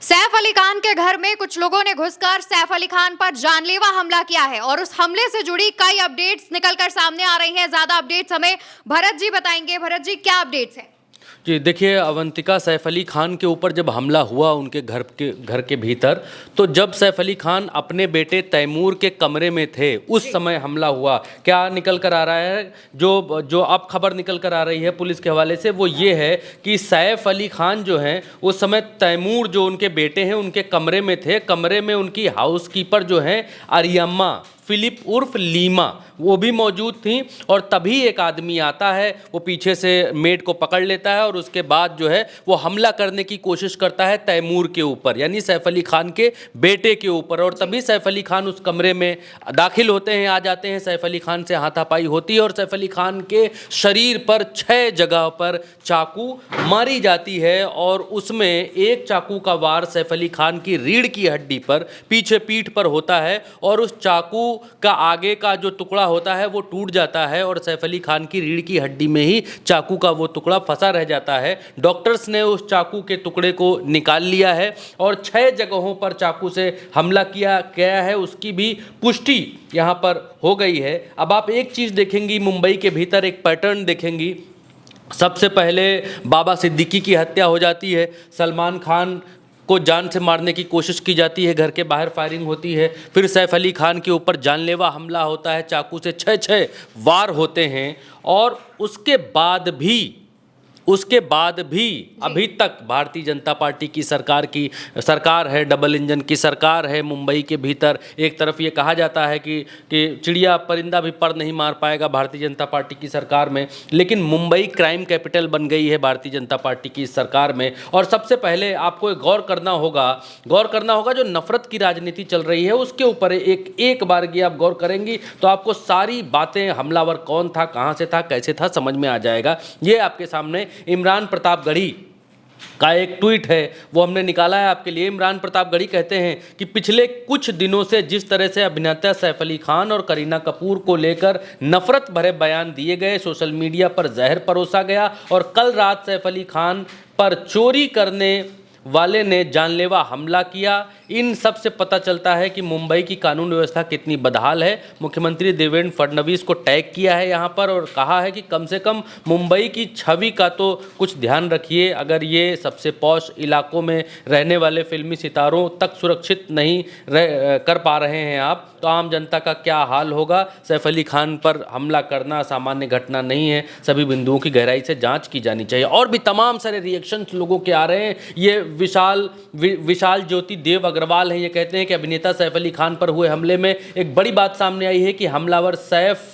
सैफ अली खान के घर में कुछ लोगों ने घुसकर सैफ अली खान पर जानलेवा हमला किया है और उस हमले से जुड़ी कई अपडेट्स निकलकर सामने आ रही हैं। ज्यादा अपडेट्स हमें भरत जी बताएंगे। भरत जी, क्या अपडेट्स हैं? जी देखिए, अवंतिका सैफ अली खान के ऊपर जब हमला हुआ उनके घर के भीतर, तो जब सैफ अली खान अपने बेटे तैमूर के कमरे में थे उस समय हमला हुआ। क्या निकल कर आ रहा है, जो अब खबर निकल कर आ रही है पुलिस के हवाले से, वो ये है कि सैफ अली खान जो हैं उस समय तैमूर जो उनके बेटे हैं उनके कमरे में थे। कमरे में उनकी हाउसकीपर जो हैं अरियम्मा फिलिप उर्फ लीमा वो भी मौजूद थी और तभी एक आदमी आता है, वो पीछे से मेड को पकड़ लेता है और उसके बाद जो है वो हमला करने की कोशिश करता है तैमूर के ऊपर, यानी सैफ अली खान के बेटे के ऊपर। और तभी सैफ अली खान उस कमरे में दाखिल होते हैं, आ जाते हैं। सैफ अली खान से हाथापाई होती है और सैफ अली खान के शरीर पर 6 जगह पर चाकू मारी जाती है और उसमें एक चाकू का वार सैफ अली खान की रीढ़ की हड्डी पर, पीछे पीठ पर होता है और उस चाकू का आगे का जो टुकड़ा होता है वो टूट जाता है और सैफ अली खान की रीढ़ की हड्डी में ही चाकू का वो टुकड़ा फंसा रह जाता है। डॉक्टर्स ने उस चाकू के टुकड़े को निकाल लिया है और 6 जगहों पर चाकू से हमला किया गया है, उसकी भी पुष्टि यहाँ पर हो गई है। अब आप एक चीज़ देखेंगी, मुंबई के भीतर एक पैटर्न देखेंगी। सबसे पहले बाबा सिद्दीकी की हत्या हो जाती है, सलमान खान को जान से मारने की कोशिश की जाती है, घर के बाहर फायरिंग होती है, फिर सैफ अली खान के ऊपर जानलेवा हमला होता है, चाकू से 6 वार होते हैं और उसके बाद भी अभी तक भारतीय जनता पार्टी की सरकार है, डबल इंजन की सरकार है मुंबई के भीतर। एक तरफ ये कहा जाता है कि चिड़िया परिंदा भी पर नहीं मार पाएगा भारतीय जनता पार्टी की सरकार में, लेकिन मुंबई क्राइम कैपिटल बन गई है भारतीय जनता पार्टी की सरकार में। और सबसे पहले आपको गौर करना होगा जो नफरत की राजनीति चल रही है उसके ऊपर एक बार की आप गौर करेंगी तो आपको सारी बातें, हमलावर कौन था, कहाँ से था, कैसे था, समझ में आ जाएगा। ये आपके सामने इमरान प्रतापगढ़ी का एक ट्वीट है, वो हमने निकाला है आपके लिए। इमरान प्रतापगढ़ी कहते हैं कि पिछले कुछ दिनों से जिस तरह से अभिनेता सैफ अली खान और करीना कपूर को लेकर नफरत भरे बयान दिए गए, सोशल मीडिया पर जहर परोसा गया और कल रात सैफ अली खान पर चोरी करने वाले ने जानलेवा हमला किया, इन सब से पता चलता है कि मुंबई की कानून व्यवस्था कितनी बदहाल है। मुख्यमंत्री देवेंद्र फडणवीस को टैग किया है यहाँ पर और कहा है कि कम से कम मुंबई की छवि का तो कुछ ध्यान रखिए। अगर ये सबसे पॉश इलाकों में रहने वाले फिल्मी सितारों तक सुरक्षित नहीं कर पा रहे हैं आप, तो आम जनता का क्या हाल होगा। सैफ अली खान पर हमला करना सामान्य घटना नहीं है, सभी बिंदुओं की गहराई से जांच की जानी चाहिए। और भी तमाम सारे रिएक्शंस लोगों के आ रहे हैं। ये विशाल ज्योति देव अग्रवाल हैं, ये कहते हैं कि अभिनेता सैफ अली खान पर हुए हमले में एक बड़ी बात सामने आई है कि हमलावर सैफ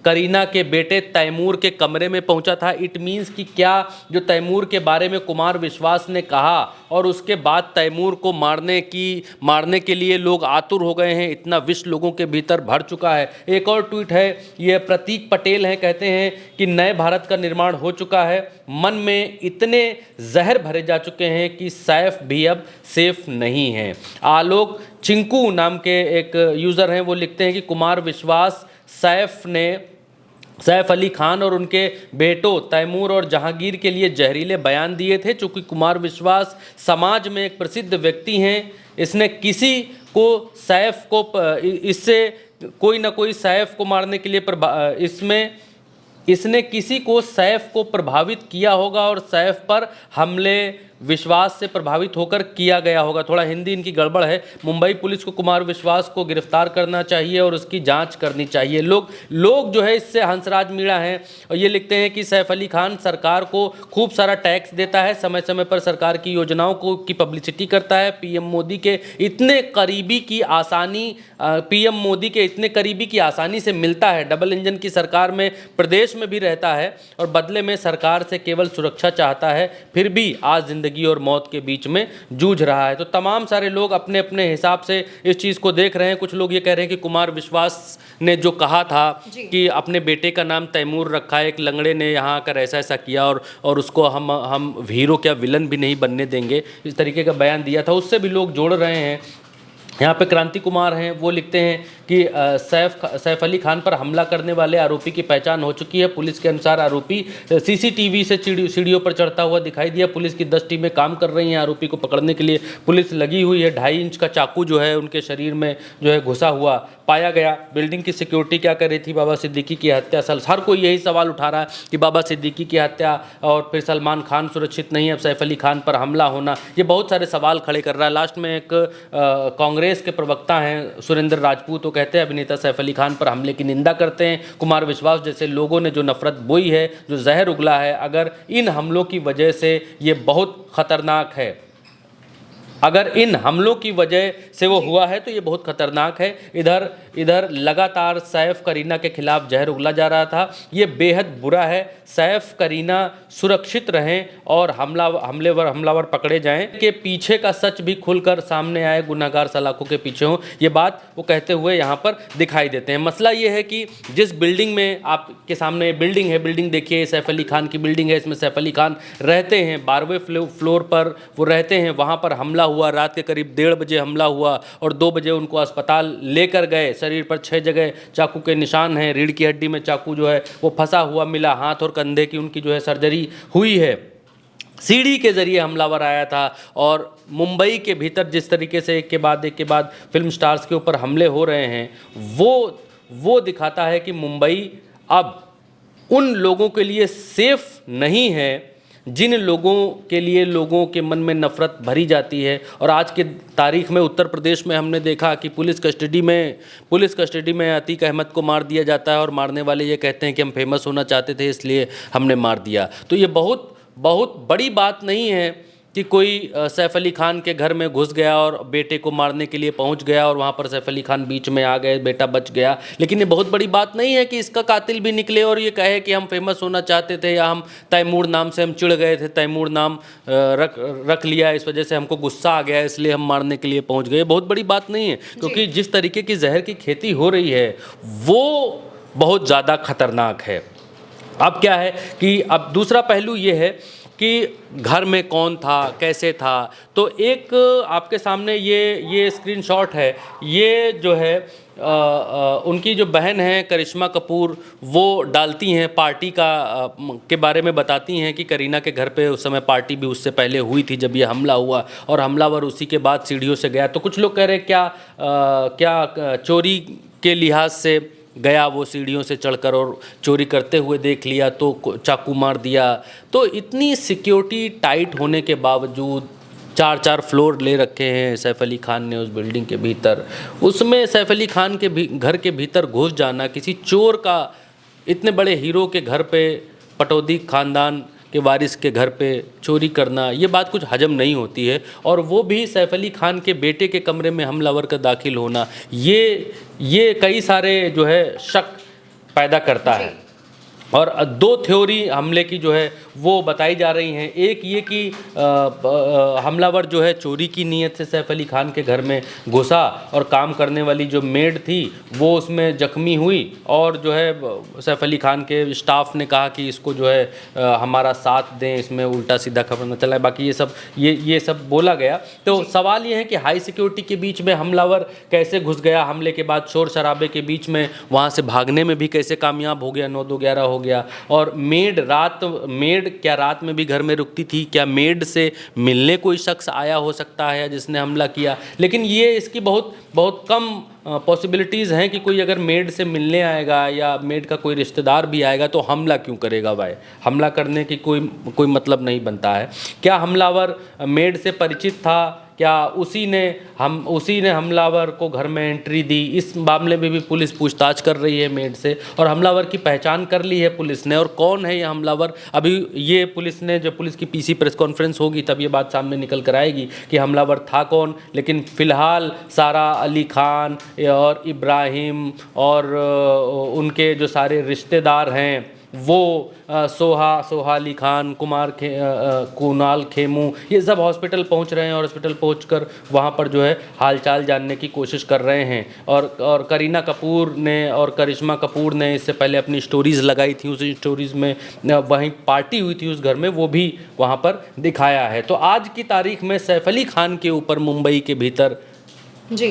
करीना के बेटे तैमूर के कमरे में पहुंचा था। इट मीन्स कि क्या जो तैमूर के बारे में कुमार विश्वास ने कहा और उसके बाद तैमूर को मारने के लिए लोग आतुर हो गए हैं, इतना विष लोगों के भीतर भर चुका है। एक और ट्वीट है, ये प्रतीक पटेल हैं, कहते हैं कि नए भारत का निर्माण हो चुका है, मन में इतने जहर भरे जा चुके हैं कि सैफ भी अब सेफ नहीं है। आलोक चिंकू नाम के एक यूज़र हैं, वो लिखते हैं कि कुमार विश्वास सैफ अली खान और उनके बेटों तैमूर और जहांगीर के लिए जहरीले बयान दिए थे। चूँकि कुमार विश्वास समाज में एक प्रसिद्ध व्यक्ति हैं, इसने किसी को सैफ को इससे कोई ना कोई सैफ को मारने के लिए इसने किसी को सैफ को प्रभावित किया होगा और सैफ पर हमले विश्वास से प्रभावित होकर किया गया होगा। थोड़ा हिंदी इनकी गड़बड़ है। मुंबई पुलिस को कुमार विश्वास को गिरफ्तार करना चाहिए और उसकी जांच करनी चाहिए। लोग जो है इससे हंसराज मीणा हैं और ये लिखते हैं कि सैफ अली खान सरकार को खूब सारा टैक्स देता है, समय समय पर सरकार की योजनाओं की पब्लिसिटी करता है, पीएम मोदी के इतने करीबी की आसानी से मिलता है, डबल इंजन की सरकार में प्रदेश में भी रहता है और बदले में सरकार से केवल सुरक्षा चाहता है, फिर भी आज जिंदगी और मौत के बीच में जूझ रहा है। तो तमाम सारे लोग अपने अपने हिसाब से इस चीज़ को देख रहे हैं। कुछ लोग ये कह रहे हैं कि कुमार विश्वास ने जो कहा था कि अपने बेटे का नाम तैमूर रखा है, एक लंगड़े ने यहाँ आकर ऐसा किया और उसको हम हीरो क्या विलन भी नहीं बनने देंगे, इस तरीके का बयान दिया था, उससे भी लोग जोड़ रहे हैं। यहाँ पे क्रांति कुमार हैं, वो लिखते हैं कि सैफ अली खान पर हमला करने वाले आरोपी की पहचान हो चुकी है। पुलिस के अनुसार आरोपी सीसीटीवी से सीढ़ियों पर चढ़ता हुआ दिखाई दिया। पुलिस की 10 टीमें काम कर रही हैं आरोपी को पकड़ने के लिए। पुलिस लगी हुई है। 2.5 इंच का चाकू जो है उनके शरीर में जो है घुसा हुआ पाया गया। बिल्डिंग की सिक्योरिटी क्या कर रही थी बाबा सिद्दीकी की हत्या? हर कोई यही सवाल उठा रहा है कि बाबा सिद्दीकी की हत्या और फिर सलमान खान सुरक्षित नहीं है, अब सैफ अली खान पर हमला होना, ये बहुत सारे सवाल खड़े कर रहा है। लास्ट में एक कांग्रेस के प्रवक्ता हैं सुरेंद्र राजपूत, वो कहते हैं अभिनेता सैफ अली खान पर हमले की निंदा करते हैं। कुमार विश्वास जैसे लोगों ने जो नफरत बोई है, जो जहर उगला है, अगर इन हमलों की वजह से ये बहुत खतरनाक है, अगर इन हमलों की वजह से वो हुआ है तो ये बहुत खतरनाक है। इधर लगातार सैफ करीना के खिलाफ जहर उगला जा रहा था। ये बेहद बुरा है। सैफ करीना सुरक्षित रहें और हमलावर पकड़े जाएं के पीछे का सच भी खुलकर सामने आए, गुनहगार सलाखों के पीछे हों, ये बात वो कहते हुए यहाँ पर दिखाई देते हैं। मसला ये है कि जिस बिल्डिंग में आपके सामने बिल्डिंग है, बिल्डिंग देखिए सैफ अली खान की बिल्डिंग है, इसमें सैफ अली खान रहते हैं, 12वें फ्लोर पर वो रहते हैं। वहाँ पर हमला हुआ, रात के करीब 1:30 बजे हमला हुआ और 2 बजे उनको अस्पताल लेकर गए। शरीर पर 6 जगह चाकू के निशान हैं, रीढ़ की हड्डी में चाकू जो है वो फंसा हुआ मिला, हाथ और कंधे की उनकी जो है सर्जरी हुई है। सीढ़ी के जरिए हमलावर आया था और मुंबई के भीतर जिस तरीके से एक के बाद फिल्म स्टार्स के ऊपर हमले हो रहे हैं, वो दिखाता है कि मुंबई अब उन लोगों के लिए सेफ नहीं है जिन लोगों के लिए लोगों के मन में नफ़रत भरी जाती है। और आज के तारीख में उत्तर प्रदेश में हमने देखा कि पुलिस कस्टडी में अतीक अहमद को मार दिया जाता है और मारने वाले ये कहते हैं कि हम फेमस होना चाहते थे इसलिए हमने मार दिया। तो ये बहुत बड़ी बात नहीं है कि कोई सैफ अली खान के घर में घुस गया और बेटे को मारने के लिए पहुंच गया और वहां पर सैफ अली खान बीच में आ गए, बेटा बच गया। लेकिन ये बहुत बड़ी बात नहीं है कि इसका कातिल भी निकले और ये कहे कि हम फेमस होना चाहते थे या हम तैमूर नाम से हम चिढ़ गए थे, तैमूर नाम रख लिया, इस वजह से हमको गुस्सा आ गया इसलिए हम मारने के लिए पहुँच गए। बहुत बड़ी बात नहीं है, क्योंकि जिस तरीके की जहर की खेती हो रही है वो बहुत ज़्यादा खतरनाक है। अब क्या है कि अब दूसरा पहलू ये है कि घर में कौन था, कैसे था। तो एक आपके सामने ये स्क्रीनशॉट है, ये जो है उनकी जो बहन है करिश्मा कपूर, वो डालती हैं पार्टी के बारे में बताती हैं कि करीना के घर पे उस समय पार्टी भी उससे पहले हुई थी जब ये हमला हुआ और हमलावर उसी के बाद सीढ़ियों से गया। तो कुछ लोग कह रहे क्या चोरी के लिहाज से गया, वो सीढ़ियों से चढ़कर और चोरी करते हुए देख लिया तो चाकू मार दिया। तो इतनी सिक्योरिटी टाइट होने के बावजूद 4 फ्लोर ले रखे हैं सैफ अली खान ने उस बिल्डिंग के भीतर, उसमें सैफ अली खान के घर के भीतर घुस जाना, किसी चोर का इतने बड़े हीरो के घर पे, पटौदी खानदान के वारिस के घर पे चोरी करना, ये बात कुछ हजम नहीं होती है। और वो भी सैफ अली खान के बेटे के कमरे में हमलावर का दाखिल होना, ये कई सारे जो है शक पैदा करता है। और 2 थ्योरी हमले की जो है वो बताई जा रही हैं। एक ये कि हमलावर जो है चोरी की नीयत से सैफ अली खान के घर में घुसा और काम करने वाली जो मेड थी वो उसमें जख्मी हुई और जो है सैफ अली खान के स्टाफ ने कहा कि इसको जो है हमारा साथ दें, इसमें उल्टा सीधा खबर न चलाए, बाकी ये सब बोला गया। तो सवाल ये है कि हाई सिक्योरिटी के बीच में हमलावर कैसे घुस गया, हमले के बाद शोर शराबे के बीच में वहाँ से भागने में भी कैसे कामयाब हो गया, 9-2-11 हो गया। और मेड क्या रात में भी घर में रुकती थी? क्या मेड से मिलने कोई शख्स आया हो सकता है जिसने हमला किया? लेकिन ये इसकी बहुत कम पॉसिबिलिटीज़ हैं कि कोई अगर मेड से मिलने आएगा या मेड का कोई रिश्तेदार भी आएगा तो हमला क्यों करेगा भाई? हमला करने की कोई मतलब नहीं बनता है। क्या हमलावर मेड से परिचित था? क्या उसी ने हमलावर को घर में एंट्री दी? इस मामले में भी पुलिस पूछताछ कर रही है मेड से और हमलावर की पहचान कर ली है पुलिस ने। और कौन है ये हमलावर, अभी ये जब पुलिस की पीसी प्रेस कॉन्फ्रेंस होगी तब ये बात सामने निकल कर आएगी कि हमलावर था कौन। लेकिन फ़िलहाल सारा अली खान और इब्राहिम और उनके जो सारे रिश्तेदार हैं वो सोहा अली खान, कुणाल खेमू, ये सब हॉस्पिटल पहुंच रहे हैं और हॉस्पिटल पहुंचकर वहां पर जो है हालचाल जानने की कोशिश कर रहे हैं। और करीना कपूर ने और करिश्मा कपूर ने इससे पहले अपनी स्टोरीज़ लगाई थी, उस स्टोरीज़ में वहीं पार्टी हुई थी उस घर में, वो भी वहां पर दिखाया है। तो आज की तारीख में सैफ अली खान के ऊपर मुंबई के भीतर जी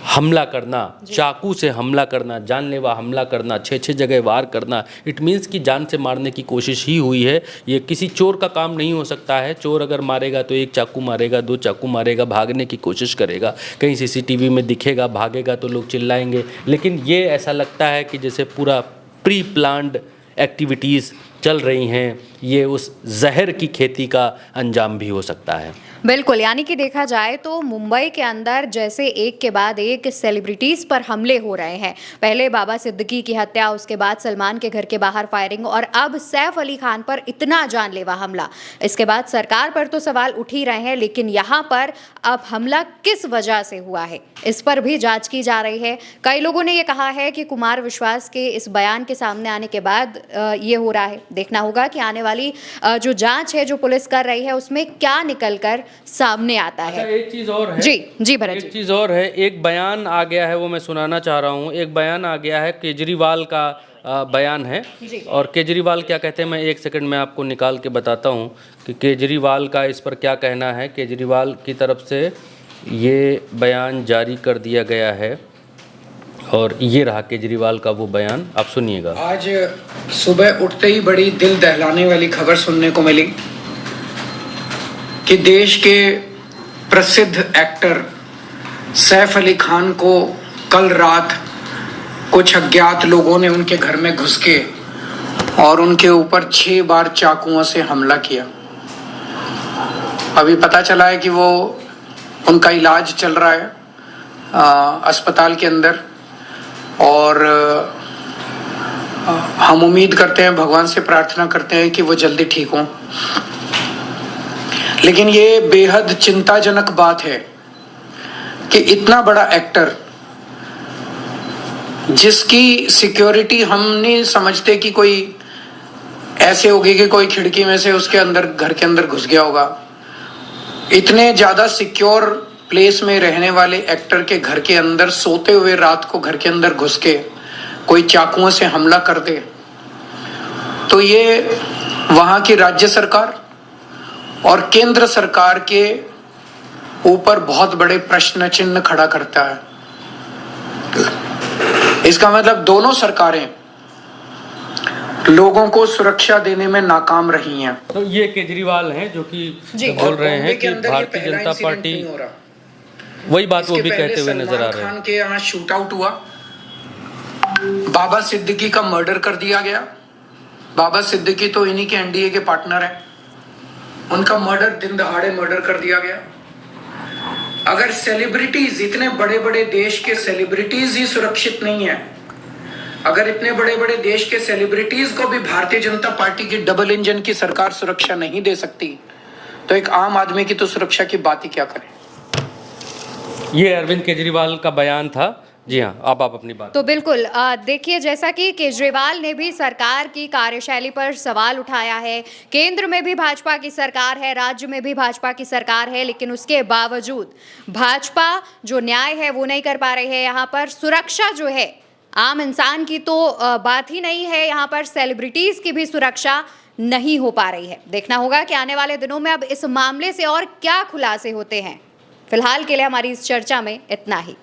हमला करना, चाकू से हमला करना, जानलेवा हमला करना, 6-6 जगह वार करना, इट मीन्स कि जान से मारने की कोशिश ही हुई है। ये किसी चोर का काम नहीं हो सकता है। चोर अगर मारेगा तो 1 चाकू मारेगा, 2 चाकू मारेगा, भागने की कोशिश करेगा, कहीं सीसीटीवी में दिखेगा, भागेगा तो लोग चिल्लाएंगे। लेकिन ये ऐसा लगता है कि जैसे पूरा प्री प्लान्ड एक्टिविटीज़ चल रही हैं, ये उस जहर की खेती का अंजाम भी हो सकता है। बिल्कुल, यानी कि देखा जाए तो मुंबई के अंदर जैसे एक के बाद एक सेलिब्रिटीज पर हमले हो रहे हैं। पहले बाबा सिद्दीकी की हत्या, उसके बाद सलमान के घर के बाहर फायरिंग और अब सैफ अली खान पर इतना जानलेवा हमला। इसके बाद सरकार पर तो सवाल उठ ही रहे हैं, लेकिन यहाँ पर अब हमला किस वजह से हुआ है, इस पर भी जांच की जा रही है। कई लोगों ने ये कहा है कि कुमार विश्वास के इस बयान के सामने आने के बाद ये हो रहा है। देखना होगा कि आने वाली जो जांच है, जो पुलिस कर रही है, उसमें क्या निकल कर सामने आता है। अच्छा, एक चीज़ और है। जी भरत जी। एक चीज़ और है, एक बयान आ गया है, वो मैं सुनाना चाह रहा हूँ। एक बयान आ गया है, केजरीवाल का बयान है। और केजरीवाल क्या कहते हैं, मैं 1 सेकंड में आपको निकाल के बताता हूँ कि केजरीवाल का इस पर क्या कहना है। केजरीवाल की तरफ से ये बयान जारी कर दिया गया है और ये रहा केजरीवाल का वो बयान, आप सुनिएगा। आज सुबह उठते ही बड़ी दिल दहलाने वाली खबर सुनने को मिली कि देश के प्रसिद्ध एक्टर सैफ अली खान को कल रात कुछ अज्ञात लोगों ने उनके घर में घुस के और उनके ऊपर 6 बार चाकुओं से हमला किया। अभी पता चला है कि वो उनका इलाज चल रहा है अस्पताल के अंदर और हम उम्मीद करते हैं, भगवान से प्रार्थना करते हैं कि वो जल्दी ठीक हों। लेकिन ये बेहद चिंताजनक बात है कि इतना बड़ा एक्टर जिसकी सिक्योरिटी हम नहीं समझते कि कोई ऐसे होगी कि कोई खिड़की में से उसके अंदर, घर के अंदर घुस गया होगा। इतने ज़्यादा सिक्योर प्लेस में रहने वाले एक्टर के घर के अंदर सोते हुए रात को घर के अंदर घुस के कोई चाकुओं से हमला कर दे, तो ये वहाँ की राज्य सरकार और केंद्र सरकार के ऊपर बहुत बड़े प्रश्न चिन्ह खड़ा करता है। इसका मतलब दोनों सरकारें लोगों को सुरक्षा देने में नाकाम रही हैं। तो ये केजरीवाल हैं जो कि बोल रहे हैं कि भारतीय जनता पार्टी, वही बात वो भी कहते हुए नजर आ रहे हैं। खान के यहाँ शूट आउट हुआ, बाबा सिद्दीकी का मर्डर कर दिया गया। बाबा सिद्दीकी तो इन्हीं के एनडीए के पार्टनर हैं, उनका मर्डर, दिन दहाड़े मर्डर कर दिया गया। अगर सेलिब्रिटीज, इतने बड़े बड़े देश के सेलिब्रिटीज ही सुरक्षित नहीं है, अगर इतने बड़े बड़े देश के सेलिब्रिटीज को भी भारतीय जनता पार्टी की डबल इंजन की सरकार सुरक्षा नहीं दे सकती, तो एक आम आदमी की तो सुरक्षा की बात ही क्या करें। ये अरविंद केजरीवाल का बयान था। जी हाँ, आप अपनी बात। तो बिल्कुल देखिए, जैसा कि केजरीवाल ने भी सरकार की कार्यशैली पर सवाल उठाया है। केंद्र में भी भाजपा की सरकार है, राज्य में भी भाजपा की सरकार है, लेकिन उसके बावजूद भाजपा जो न्याय है वो नहीं कर पा रही है। यहाँ पर सुरक्षा जो है आम इंसान की तो बात ही नहीं है, यहाँ पर सेलिब्रिटीज की भी सुरक्षा नहीं हो पा रही है। देखना होगा कि आने वाले दिनों में अब इस मामले से और क्या खुलासे होते हैं। फिलहाल के लिए हमारी इस चर्चा में इतना ही।